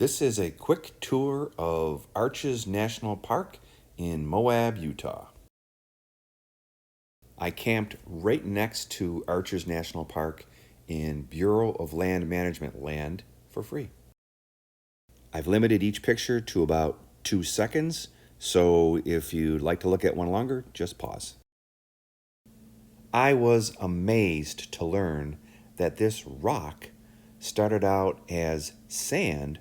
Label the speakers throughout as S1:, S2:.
S1: This is a quick tour of Arches National Park in Moab, Utah. I camped right next to Arches National Park in Bureau of Land Management land for free. I've limited each picture to about 2 seconds, so if you'd like to look at one longer, just pause. I was amazed to learn that this rock started out as sand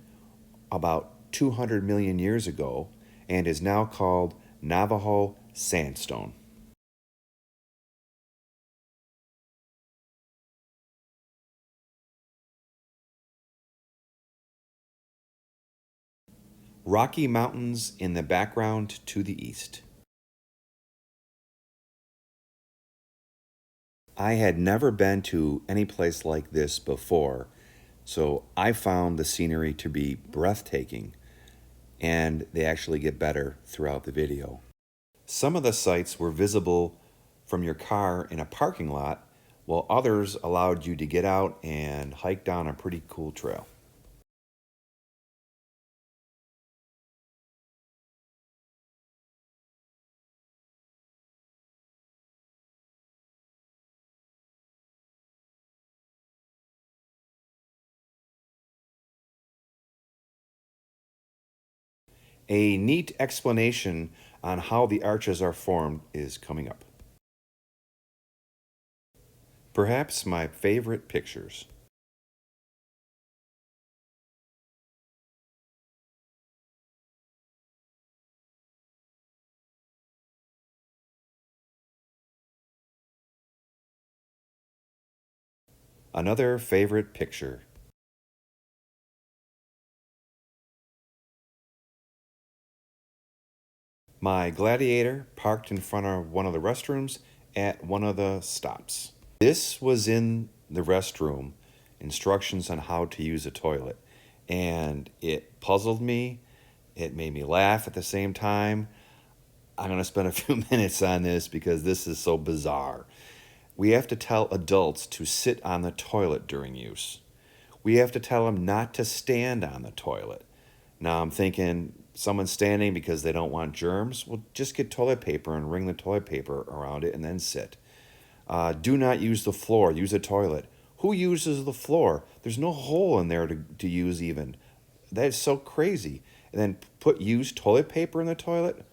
S1: about 200 million years ago and is now called Navajo sandstone. Rocky Mountains in the background to the east. I had never been to any place like this before, so I found the scenery to be breathtaking, and they actually get better throughout the video. Some of the sights were visible from your car in a parking lot, while others allowed you to get out and hike down a pretty cool trail. A neat explanation on how the arches are formed is coming up. Perhaps my favorite pictures. Another favorite picture. My Gladiator parked in front of one of the restrooms at one of the stops. This was in the restroom, instructions on how to use a toilet, and it puzzled me. It made me laugh at the same time. I'm going to spend a few minutes on this because this is so bizarre. We have to tell adults to sit on the toilet during use. We have to tell them not to stand on the toilet. Now I'm thinking someone's standing because they don't want germs. Well, just get toilet paper and wring the toilet paper around it and then sit. Do not use the floor. Use a toilet. Who uses the floor? There's no hole in there to use even. That is so crazy. And then use toilet paper in the toilet?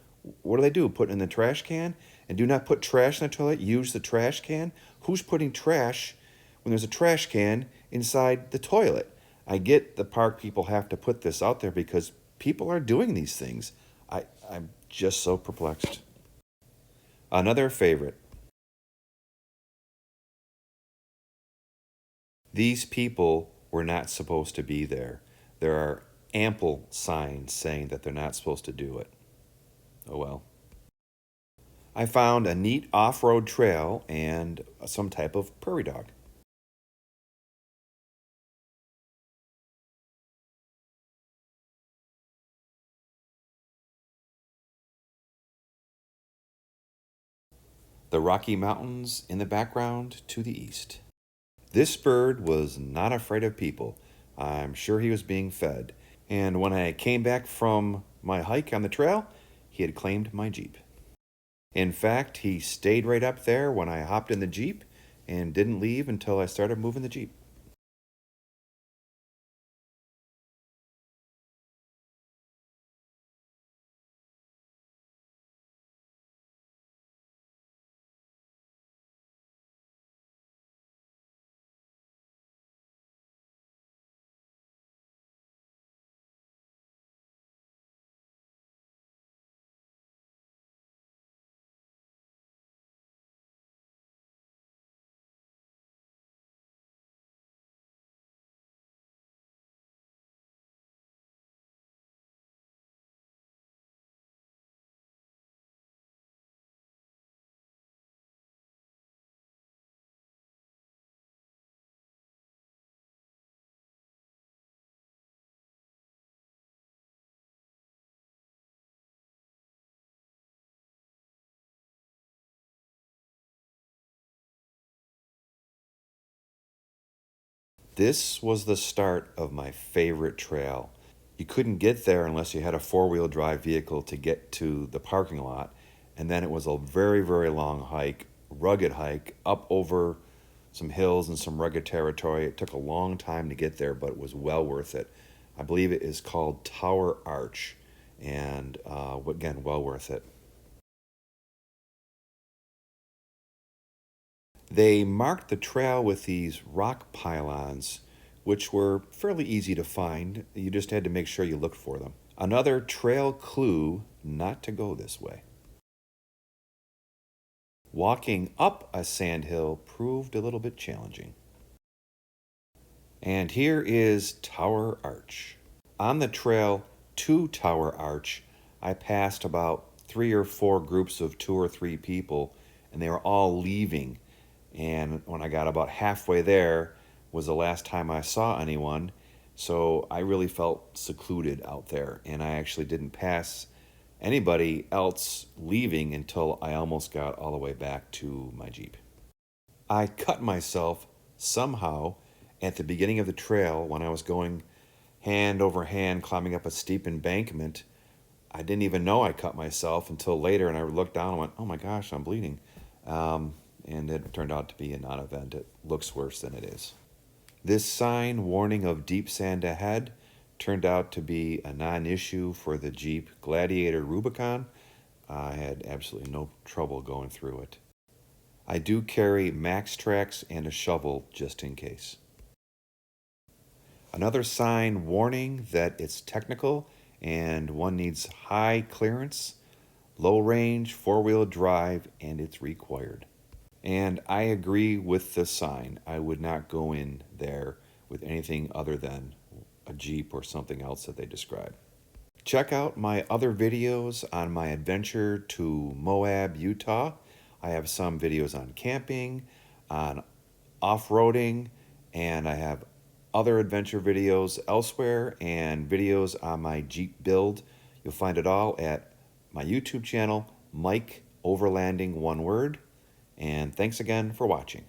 S1: What do? Put it in the trash can? And do not put trash in the toilet? Use the trash can? Who's putting trash when there's a trash can inside the toilet? I get the park people have to put this out there because people are doing these things. I'm just so perplexed. Another favorite. These people were not supposed to be there. There are ample signs saying that they're not supposed to do it. Oh well. I found a neat off-road trail and some type of prairie dog. The Rocky Mountains in the background to the east. This bird was not afraid of people. I'm sure he was being fed. And when I came back from my hike on the trail, he had claimed my Jeep. In fact, he stayed right up there when I hopped in the Jeep and didn't leave until I started moving the Jeep. This was the start of my favorite trail. You couldn't get there unless you had a four-wheel drive vehicle to get to the parking lot. And then it was a very, very long hike, rugged hike, up over some hills and some rugged territory. It took a long time to get there, but it was well worth it. I believe it is called Tower Arch, and again, well worth it. They marked the trail with these rock pylons, which were fairly easy to find. You just had to make sure you looked for them. Another trail clue not to go this way. Walking up a sandhill proved a little bit challenging. And here is Tower Arch. On the trail to Tower Arch, I passed about 3 or 4 groups of 2 or 3 people, and they were all leaving. And when I got about halfway there was the last time I saw anyone, so I really felt secluded out there, and I actually didn't pass anybody else leaving until I almost got all the way back to my Jeep. I cut myself somehow at the beginning of the trail when I was going hand over hand climbing up a steep embankment. I didn't even know I cut myself until later, and I looked down and went, oh my gosh, I'm bleeding. And it turned out to be a non-event. It looks worse than it is. This sign warning of deep sand ahead turned out to be a non-issue for the Jeep Gladiator Rubicon. I had absolutely no trouble going through it. I do carry Max Tracks and a shovel just in case. Another sign warning that it's technical and one needs high clearance, low range, four-wheel drive, and it's required. And I agree with the sign. I would not go in there with anything other than a Jeep or something else that they describe. Check out my other videos on my adventure to Moab, Utah. I have some videos on camping, on off-roading, and I have other adventure videos elsewhere and videos on my Jeep build. You'll find it all at my YouTube channel, MikeOverlanding, one word. And thanks again for watching.